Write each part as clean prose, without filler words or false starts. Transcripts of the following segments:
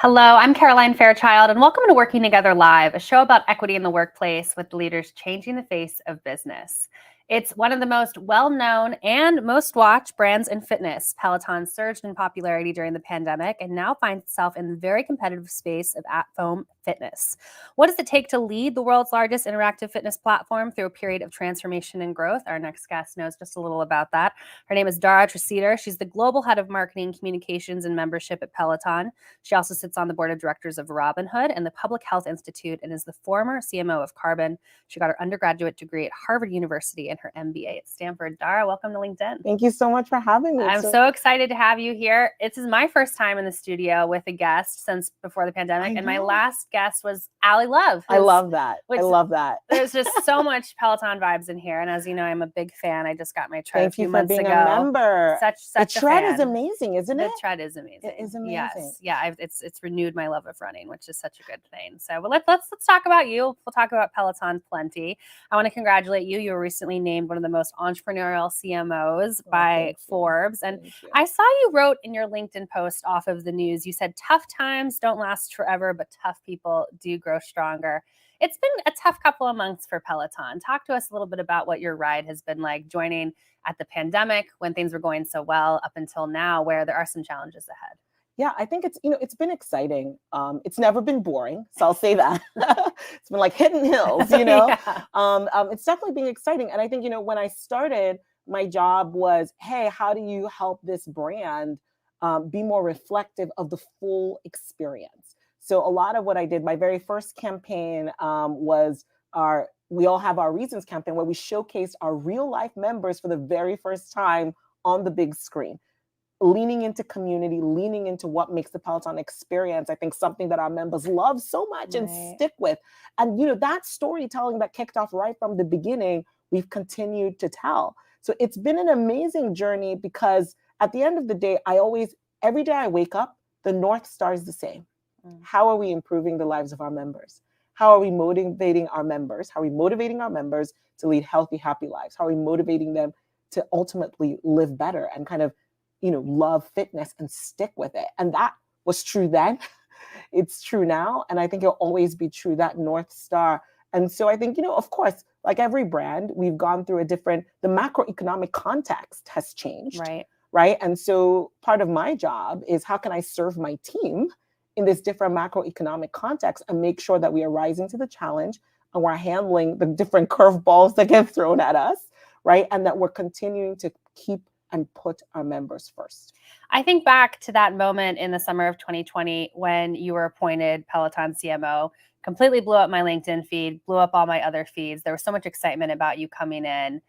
Hello, I'm Caroline Fairchild, and welcome to Working Together Live, a show about equity in the workplace with leaders changing the face of business. It's one of the most well-known and most watched brands in fitness. Peloton surged in popularity during the pandemic and now finds itself in the very competitive space of at-home fitness. What does it take to lead the world's largest interactive fitness platform through a period of transformation and growth? Our next guest knows just a little about that. Her name is Dara Treseder. She's the global head of marketing, communications, and membership at Peloton. She also sits on the board of directors of Robinhood and the Public Health Institute and is the former CMO of Carbon. She got her undergraduate degree at Harvard University and her MBA at Stanford. Dara, welcome to LinkedIn. Thank you so much for having me. I'm so excited to have you here. This is my first time in the studio with a guest since before the pandemic, and my last guest was Allie Love. I love that. There's just so much Peloton vibes in here, and as you know, I'm a big fan. I just got my tread a few months ago. Thank you for being a member. Such the tread is amazing, isn't it? The tread is amazing. It is amazing. Yes, yeah. It's renewed my love of running, which is such a good thing. So, well, let's talk about you. We'll talk about Peloton plenty. I want to congratulate you. You were recently named one of the most entrepreneurial CMOs by Forbes, and I saw you wrote in your LinkedIn post off of the news. You said, "Tough times don't last forever, but tough people do grow stronger." It's been a tough couple of months for Peloton. Talk to us a little bit about what your ride has been like, joining at the pandemic when things were going so well up until now, where there are some challenges ahead. Yeah, I think it's been exciting. It's never been boring, so I'll say that. It's been like hitting hills, Yeah. It's definitely been exciting. And I think, when I started, my job was, hey, how do you help this brand be more reflective of the full experience? So a lot of what I did, my very first campaign was We All Have Our Reasons campaign, where we showcased our real life members for the very first time on the big screen. Leaning into community, leaning into what makes the Peloton experience, I think something that our members love so much and stick with. And, that storytelling that kicked off right from the beginning, we've continued to tell. So it's been an amazing journey because at the end of the day, every day I wake up, the North Star is the same. How are we improving the lives of our members? How are we motivating our members? How are we motivating our members to lead healthy, happy lives? How are we motivating them to ultimately live better and kind of love fitness and stick with it? And that was true then. It's true now. And I think it'll always be true, that North Star. And so I think, of course, like every brand, we've gone through the macroeconomic context has changed. Right. And so part of my job is, how can I serve my team in this different macroeconomic context and make sure that we are rising to the challenge and we're handling the different curveballs that get thrown at us, right? And that we're continuing to keep and put our members first. I think back to that moment in the summer of 2020 when you were appointed Peloton CMO, completely blew up my LinkedIn feed, blew up all my other feeds. There was so much excitement about you coming in.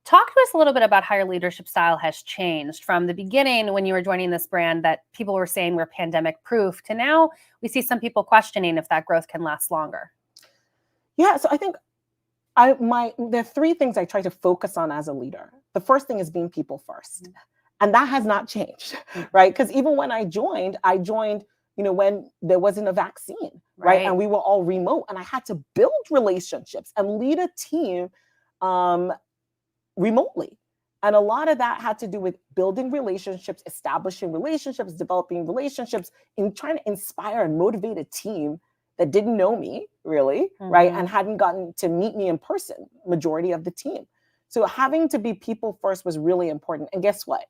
Talk to us a little bit about how your leadership style has changed from the beginning when you were joining this brand that people were saying we're pandemic proof to now we see some people questioning if that growth can last longer. Yeah, so I think there are three things I try to focus on as a leader. The first thing is being people first. And that has not changed, right? Because even when I joined, when there wasn't a vaccine, right? And we were all remote, and I had to build relationships and lead a team remotely. And a lot of that had to do with building relationships, establishing relationships, developing relationships, in trying to inspire and motivate a team that didn't know me really, right? And hadn't gotten to meet me in person, majority of the team. So having to be people first was really important. And guess what?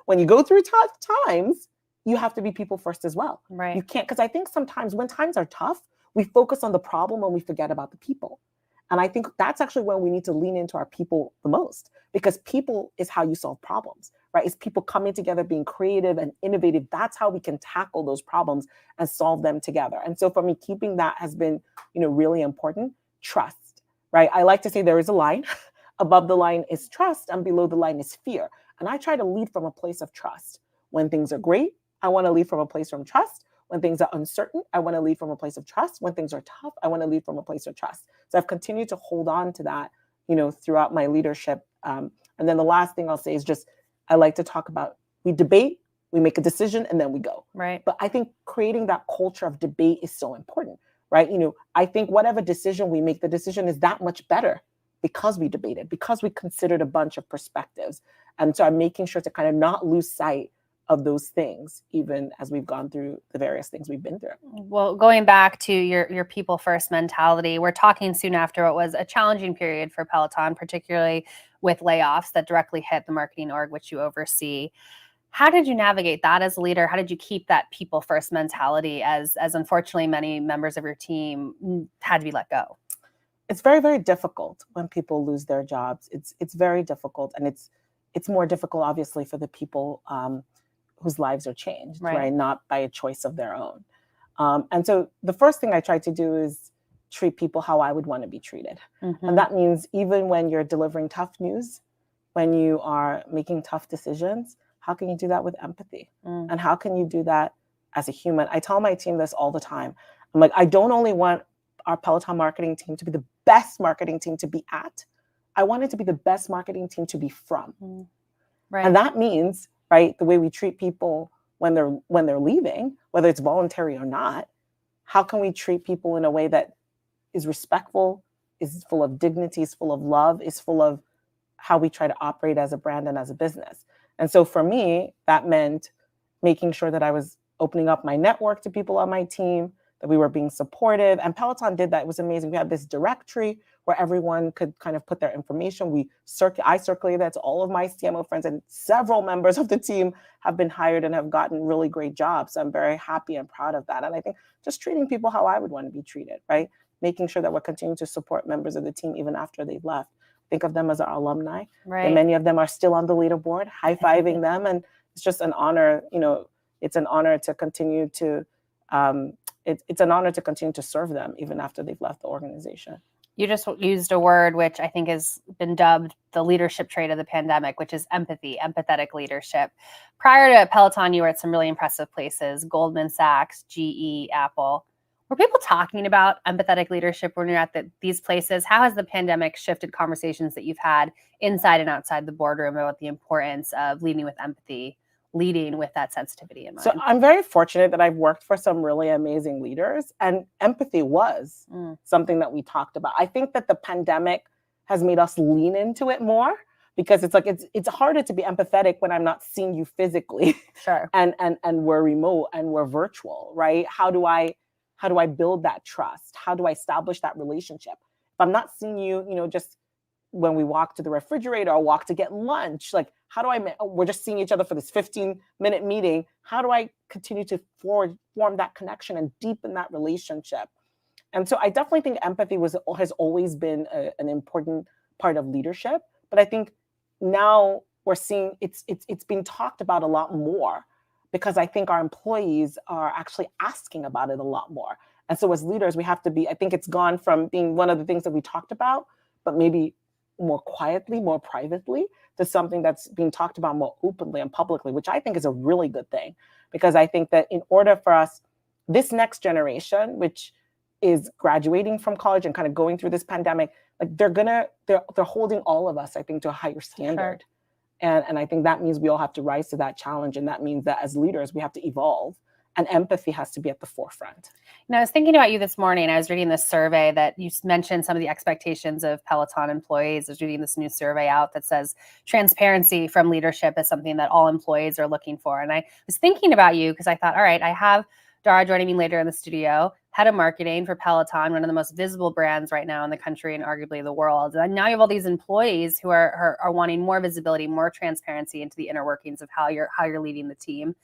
When you go through tough times, you have to be people first as well. Right. You can't, because I think sometimes when times are tough, we focus on the problem and we forget about the people. And I think that's actually when we need to lean into our people the most, because people is how you solve problems, right? It's people coming together, being creative and innovative. That's how we can tackle those problems and solve them together. And so for me, keeping that has been, really important. Trust, right? I like to say there is a line. Above the line is trust and below the line is fear. And I try to lead from a place of trust. When things are great, I want to lead from a place from trust. When things are uncertain, I want to lead from a place of trust. When things are tough, I want to lead from a place of trust. So I've continued to hold on to that, throughout my leadership. And then the last thing I'll say is just, I like to talk about, we debate, we make a decision, and then we go. Right. But I think creating that culture of debate is so important, right? I think whatever decision we make, the decision is that much better because we debated, because we considered a bunch of perspectives. And so I'm making sure to kind of not lose sight of those things, even as we've gone through the various things we've been through. Well, going back to your people first mentality, we're talking soon after what was a challenging period for Peloton, particularly with layoffs that directly hit the marketing org, which you oversee. How did you navigate that as a leader? How did you keep that people first mentality as unfortunately many members of your team had to be let go? It's very, very difficult when people lose their jobs. It's very difficult, and it's more difficult, obviously, for the people whose lives are changed, right? Not by a choice of their own. And so the first thing I try to do is treat people how I would want to be treated. And that means even when you're delivering tough news, when you are making tough decisions, how can you do that with empathy? And how can you do that as a human? I tell my team this all the time. I'm like, I don't only want our Peloton marketing team to be the best marketing team to be at, I want it to be the best marketing team to be from. And that means, right, the way we treat people when they're leaving, whether it's voluntary or not, how can we treat people in a way that is respectful, is full of dignity, is full of love, is full of how we try to operate as a brand and as a business. And so for me, that meant making sure that I was opening up my network to people on my team, that we were being supportive. And Peloton did that. It was amazing. We had this directory where everyone could kind of put their information. I circulated that to all of my CMO friends, and several members of the team have been hired and have gotten really great jobs. So I'm very happy and proud of that. And I think just treating people how I would want to be treated, right? Making sure that we're continuing to support members of the team even after they've left. Think of them as our alumni. And many of them are still on the leaderboard, high-fiving them. And it's just an honor, it's an honor to continue to, it's an honor to continue to serve them even after they've left the organization. You just used a word which I think has been dubbed the leadership trait of the pandemic, which is empathy, empathetic leadership. Prior to Peloton, you were at some really impressive places, Goldman Sachs, GE, Apple. Were people talking about empathetic leadership when you're at these places? How has the pandemic shifted conversations that you've had inside and outside the boardroom about the importance of leading with empathy, leading with that sensitivity in mind? So I'm very fortunate that I've worked for some really amazing leaders, and empathy was something that we talked about. I think that the pandemic has made us lean into it more, because it's like it's harder to be empathetic when I'm not seeing you physically. Sure. And we're remote and we're virtual, right? How do I build that trust? How do I establish that relationship? If I'm not seeing you, just when we walk to the refrigerator or walk to get lunch, like we're just seeing each other for this 15-minute meeting. How do I continue to form that connection and deepen that relationship? And so I definitely think empathy has always been an important part of leadership. But I think now we're seeing it's being talked about a lot more, because I think our employees are actually asking about it a lot more. And so as leaders, we have to be, I think it's gone from being one of the things that we talked about, but maybe more quietly, more privately, to something that's being talked about more openly and publicly, which I think is a really good thing. Because I think that in order for us, this next generation, which is graduating from college and kind of going through this pandemic, like they're holding all of us, I think, to a higher standard. Sure. And I think that means we all have to rise to that challenge. And that means that as leaders, we have to evolve, and empathy has to be at the forefront. I was thinking about you this morning. I was reading this survey that you mentioned some of the expectations of Peloton employees. I was reading this new survey out that says transparency from leadership is something that all employees are looking for. And I was thinking about you because I thought, all right, I have Dara joining me later in the studio, head of marketing for Peloton, one of the most visible brands right now in the country and arguably the world. And now you have all these employees who are wanting more visibility, more transparency into the inner workings of how you're leading the team.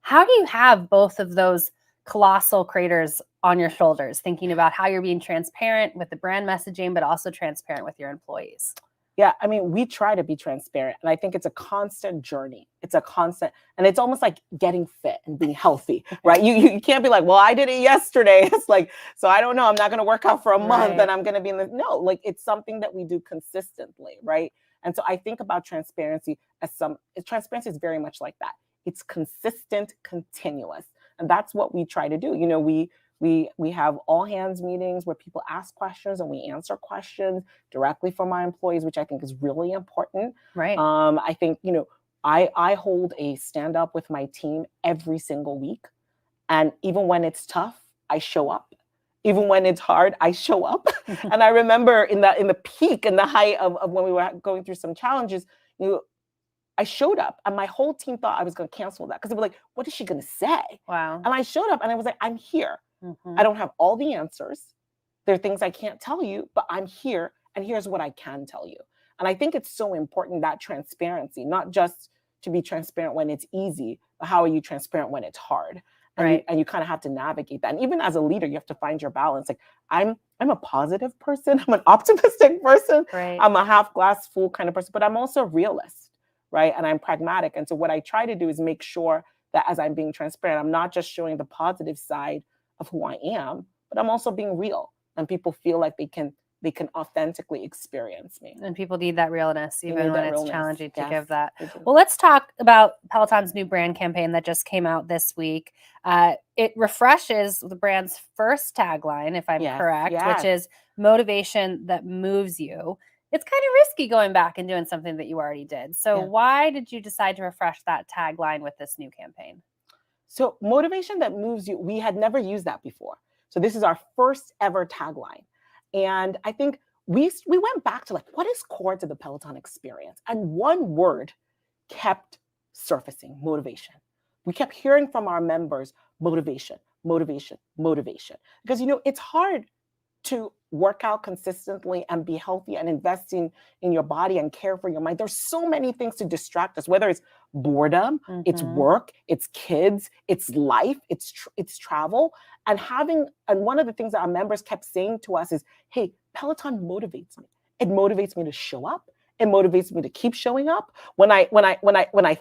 How do you have both of those colossal craters on your shoulders, thinking about how you're being transparent with the brand messaging, but also transparent with your employees? Yeah, I mean, we try to be transparent, and I think it's a constant journey. It's a constant, and it's almost like getting fit and being healthy, right? You can't be like, well, I did it yesterday. It's like, so I don't know, I'm not going to work out for a month, and I'm going to be no, like it's something that we do consistently, right? And so I think about transparency transparency is very much like that. It's consistent, continuous, and that's what we try to do. We have all hands meetings where people ask questions and we answer questions directly from our employees, which I think is really important. Right. I think, I hold a stand up with my team every single week. And even when it's tough, I show up. Even when it's hard, I show up. And I remember in the peak and the height of when we were going through some challenges, I showed up and my whole team thought I was going to cancel that because they were like, what is she going to say? Wow. And I showed up and I was like, I'm here. Mhm. I don't have all the answers. There are things I can't tell you, but I'm here. And here's what I can tell you. And I think it's so important, that transparency, not just to be transparent when it's easy, but how are you transparent when it's hard? And Right. you kind of have to navigate that. And even as a leader, you have to find your balance. Like I'm a positive person. I'm an optimistic person. Right. I'm a half glass full kind of person, but I'm also a realist, right? And I'm pragmatic. And so what I try to do is make sure that as I'm being transparent, I'm not just showing the positive side of who I am, but I'm also being real. And people feel like they can authentically experience me. And people need that realness, even when it's challenging to give that. Well, let's talk about Peloton's new brand campaign that just came out this week. It refreshes the brand's first tagline, if I'm correct, which is motivation that moves you. It's kind of risky going back and doing something that you already did. So why did you decide to refresh that tagline with this new campaign? So motivation that moves you, we had never used that before. So this is our first ever tagline. And I think we went back to like, what is core to the Peloton experience? And one word kept surfacing: motivation. We kept hearing from our members, motivation, motivation, motivation. Because, it's hard to work out consistently and be healthy and investing in your body and care for your mind. There's so many things to distract us, whether it's boredom, it's work, it's kids, it's life, it's travel. And one of the things that our members kept saying to us is, hey, Peloton motivates me. It motivates me to show up. It motivates me to keep showing up. When I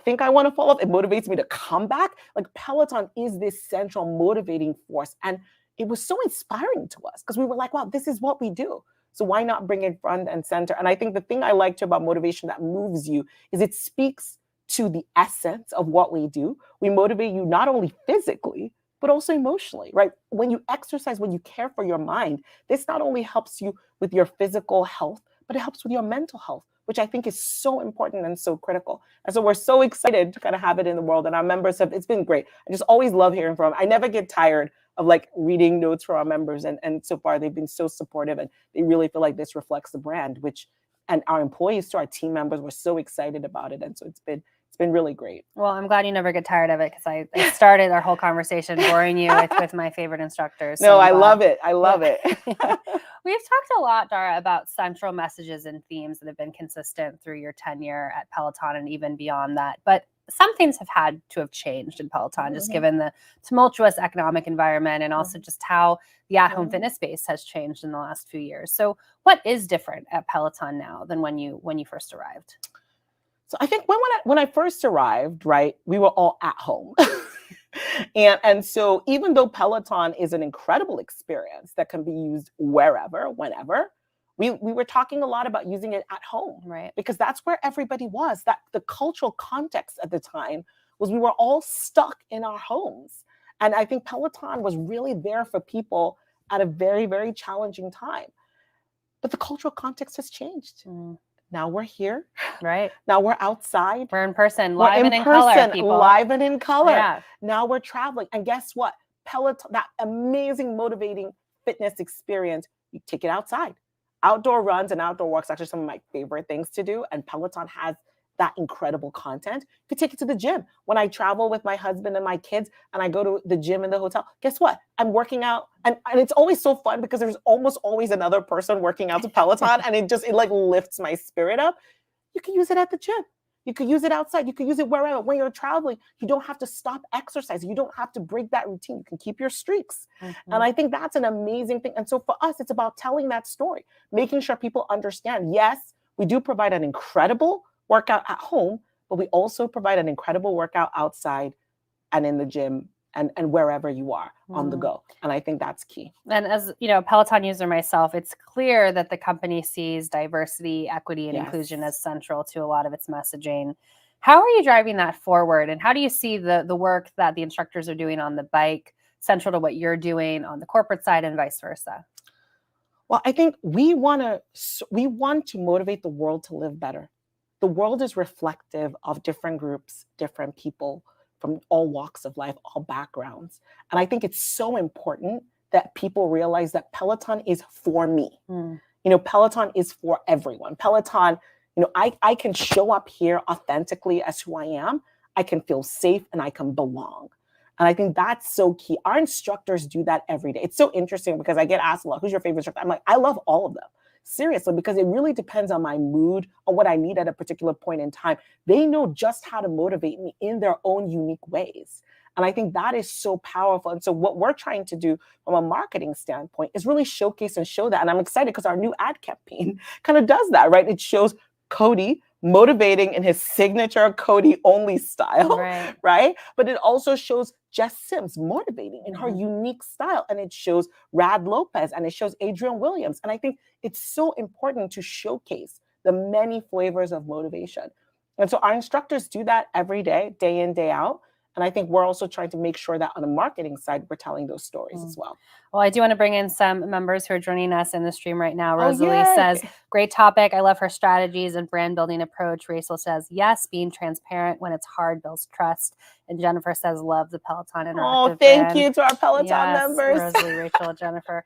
think I want to fall off, it motivates me to come back. Like Peloton is this central motivating force. And it was so inspiring to us because we were like, wow, this is what we do. So why not bring it front and center? And I think the thing I liked about motivation that moves you is it speaks to the essence of what we do. We motivate you not only physically, but also emotionally, right? When you exercise, when you care for your mind, this not only helps you with your physical health, but it helps with your mental health, which I think is so important and so critical. And so we're so excited to kind of have it in the world. And our members it's been great. I just always love hearing from them. I never get tired of like reading notes from our members. And so far they've been so supportive and they really feel like this reflects the brand, and our employees, to our team members, were so excited about it. And so it's been really great. Well, I'm glad you never get tired of it because I started our whole conversation boring you with my favorite instructors. So I love it. I love it. We've talked a lot, Dara, about central messages and themes that have been consistent through your tenure at Peloton and even beyond that. But some things have had to have changed in Peloton, just given the tumultuous economic environment and also just how the at-home fitness space has changed in the last few years. So what is different at Peloton now than when you first arrived? So I think when I first arrived, right, we were all at home. And so even though Peloton is an incredible experience that can be used wherever, whenever, we were talking a lot about using it at home, right? Because that's where everybody was. That the cultural context at the time was we were all stuck in our homes. And I think Peloton was really there for people at a very, very challenging time. But the cultural context has changed. Now we're here. Right. Now we're outside. We're in person, live and in color, people. Live and in color. Yeah. Now we're traveling. And guess what? Peloton, that amazing, motivating fitness experience, you take it outside. Outdoor runs and outdoor walks are actually some of my favorite things to do. And Peloton has that incredible content. You could take it to the gym. When I travel with my husband and my kids and I go to the gym in the hotel, guess what? I'm working out. And it's always so fun because there's almost always another person working out to Peloton. And it like lifts my spirit up. You can use it at the gym. You could use it outside. You could use it wherever. When you're traveling, you don't have to stop exercising. You don't have to break that routine. You can keep your streaks. And I think that's an amazing thing. And so for us, it's about telling that story, making sure people understand, yes, we do provide an incredible workout at home, but we also provide an incredible workout outside and in the gym and wherever you are on the go. And I think that's key. And as a Peloton user myself, it's clear that the company sees diversity, equity, and inclusion as central to a lot of its messaging. How are you driving that forward? And how do you see the work that the instructors are doing on the bike central to what you're doing on the corporate side and vice versa? Well, I think we want to motivate the world to live better. The world is reflective of different groups, different people from all walks of life, all backgrounds. And I think it's so important that people realize that Peloton is for me. Peloton is for everyone. Peloton, I can show up here authentically as who I am. I can feel safe and I can belong. And I think that's so key. Our instructors do that every day. It's so interesting because I get asked a lot, who's your favorite instructor? I'm like, I love all of them. Seriously, because it really depends on my mood, on what I need at a particular point in time. They know just how to motivate me in their own unique ways. And I think that is so powerful. And so what we're trying to do from a marketing standpoint is really showcase and show that. And I'm excited because our new ad campaign kind of does that, right? It shows Cody motivating in his signature Cody only style, right? But it also shows Jess Sims motivating in her unique style. And it shows Rad Lopez and it shows Adrian Williams. And I think it's so important to showcase the many flavors of motivation. And so our instructors do that every day, day in, day out. And I think we're also trying to make sure that on the marketing side, we're telling those stories as well. Well, I do want to bring in some members who are joining us in the stream right now. Rosalie says, great topic. I love her strategies and brand building approach. Rachel says, yes, being transparent when it's hard builds trust. And Jennifer says, love the Peloton interactive thank brand. you to our Peloton members. Rosalie, Rachel, Jennifer.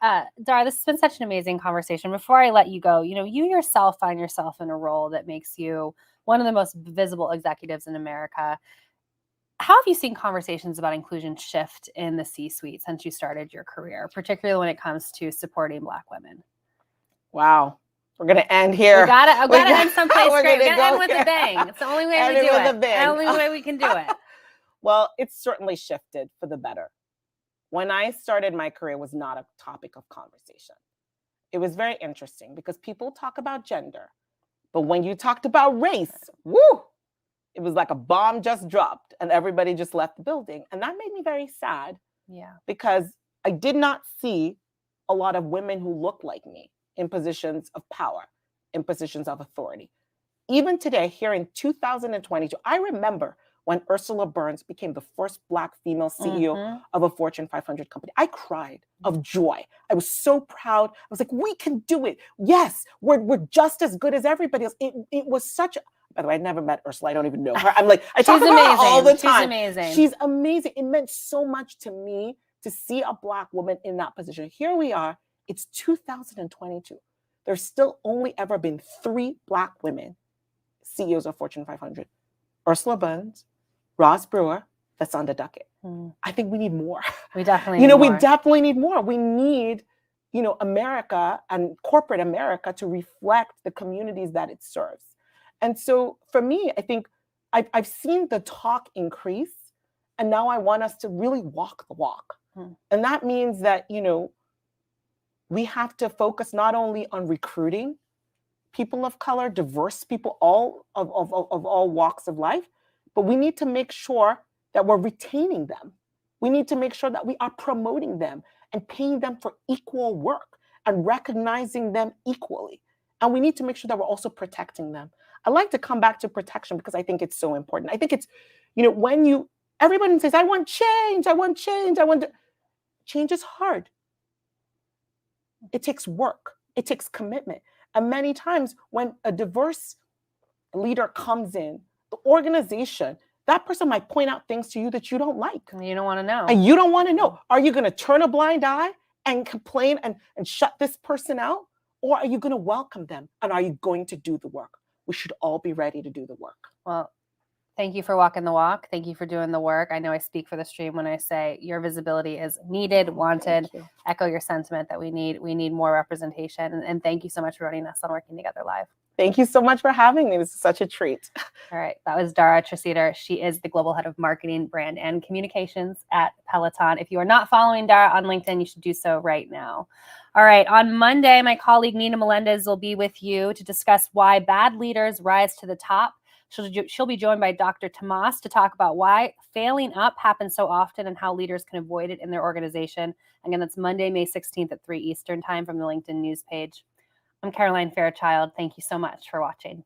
Dara, this has been such an amazing conversation. Before I let you go, you yourself find yourself in a role that makes you one of the most visible executives in America. How have you seen conversations about inclusion shift in the C-suite since you started your career, particularly when it comes to supporting Black women? Wow. We're going to end here. We gotta end someplace great. We gotta end with a bang. It's the only way we do it. The only way we can do it. Well, it's certainly shifted for the better. When I started my career, it was not a topic of conversation. It was very interesting because people talk about gender, but when you talked about race, woo! It was like a bomb just dropped and everybody just left the building. And that made me very sad. Yeah. Because I did not see a lot of women who looked like me in positions of power, in positions of authority. Even today, here in 2022, I remember when Ursula Burns became the first Black female CEO of a Fortune 500 company. I cried of joy. I was so proud. I was like, we can do it. Yes, we're just as good as everybody else. It was such a... By the way, I never met Ursula. I don't even know her. I'm like, I talk about her all the time. She's amazing. It meant so much to me to see a Black woman in that position. Here we are. It's 2022. There's still only ever been 3 Black women CEOs of Fortune 500. Ursula Burns, Roz Brewer, that's on the docket. I think we need more. We definitely need more. We definitely need more. We need, America and corporate America to reflect the communities that it serves. And so for me, I think I've seen the talk increase, and now I want us to really walk the walk. And that means that, we have to focus not only on recruiting people of color, diverse people, all of all walks of life, but we need to make sure that we're retaining them. We need to make sure that we are promoting them and paying them for equal work and recognizing them equally. And we need to make sure that we're also protecting them. I like to come back to protection because I think it's so important. I think it's, when everybody says, I want change, change is hard. It takes work. It takes commitment. And many times when a diverse leader comes in, the organization, that person might point out things to you that you don't like. And you don't want to know. And you don't want to know. Are you going to turn a blind eye and complain and shut this person out? Or are you going to welcome them? And are you going to do the work? We should all be ready to do the work. Well, thank you for walking the walk. Thank you for doing the work. I know I speak for the stream when I say your visibility is needed, wanted. Echo your sentiment that we need more representation. And thank you so much for joining us on Working Together Live. Thank you so much for having me. This is such a treat. All right. That was Dara Treseder. She is the Global Head of Marketing, Brand, and Communications at Peloton. If you are not following Dara on LinkedIn, you should do so right now. All right. On Monday, my colleague Nina Melendez will be with you to discuss why bad leaders rise to the top. She'll be joined by Dr. Tomas to talk about why failing up happens so often and how leaders can avoid it in their organization. Again, that's Monday, May 16th at 3 Eastern time from the LinkedIn news page. I'm Caroline Fairchild. Thank you so much for watching.